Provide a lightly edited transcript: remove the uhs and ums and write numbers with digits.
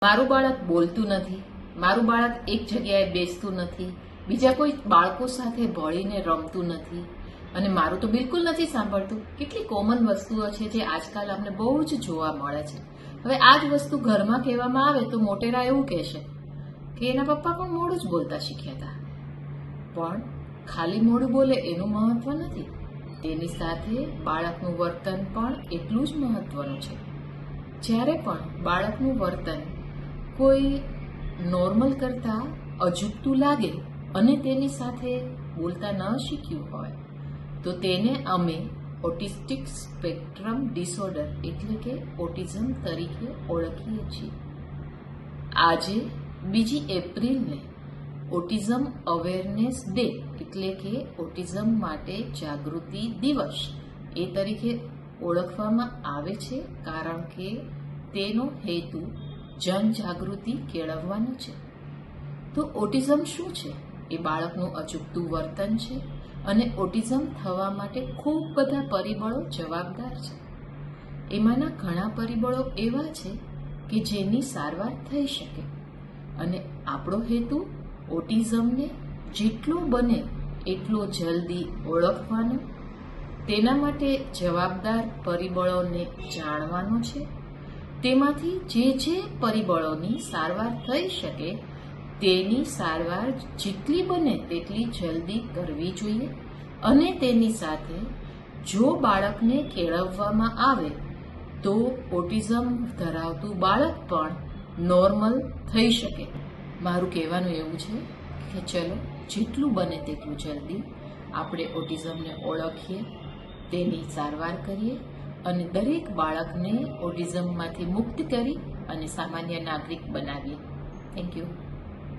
મારું બાળક બોલતું નથી, મારું બાળક એક જગ્યાએ બેસતું નથી, બીજા કોઈ બાળકો સાથે ભળીને રમતું નથી અને મારું તો બિલકુલ નથી સાંભળતું. કેટલી કોમન વસ્તુઓ છે જે આજકાલ અમને બહુ જ જોવા મળે છે. હવે આ જ વસ્તુ ઘરમાં કહેવામાં આવે તો મોટેરા એવું કહેશે કે એના પપ્પા પણ મોડું જ બોલતા શીખ્યા હતા. પણ ખાલી મોડું બોલે એનું મહત્વ નથી, તેની સાથે બાળકનું વર્તન પણ એટલું જ મહત્વનું છે. જ્યારે પણ બાળકનું વર્તન કોઈ નોર્મલ કરતા અજુગતું લાગે અને તેની સાથે બોલતા ન શીખ્યું હોય તો તેને અમે ઓટિસ્ટિક સ્પેક્ટ્રમ ડિસઓર્ડર એટલે કે ઓટિઝમ તરીકે ઓળખીએ છીએ. આજે 2 એપ્રિલને ઓટિઝમ અવેરનેસ ડે એટલે કે ઓટિઝમ માટે જાગૃતિ દિવસ એ તરીકે ઓળખવામાં આવે છે, કારણ કે તેનો હેતુ જનજાગૃતિ કેળવવાનો છે. તો ઓટિઝમ શું છે? એ બાળકનું અચૂકતું વર્તન છે અને ઓટિઝમ થવા માટે ખૂબ બધા પરિબળો જવાબદાર છે. એમાંના ઘણા પરિબળો એવા છે કે જેની સારવાર થઈ શકે અને આપણો હેતુ ઓટિઝમને જેટલો બને એટલો જલ્દી ઓળખવાનો, તેના માટે જવાબદાર પરિબળોને જાણવાનો છે. તેમાંથી જે પરિબળોની સારવાર થઈ શકે તેની સારવાર જેટલી બને તેટલી જલ્દી કરવી જોઈએ અને તેની સાથે જો બાળકને કેળવવામાં આવે તો ઓટિઝમ ધરાવતું બાળક પણ નોર્મલ થઈ શકે. મારું કહેવાનું એવું છે કે ચલો જેટલું બને તેટલું જલ્દી આપણે ઓટિઝમને ઓળખીએ, તેની સારવાર કરીએ અને દરેક બાળકને ઓટિઝમમાંથી મુક્ત કરી અને સામાન્ય નાગરિક બનાવીએ. Thank you.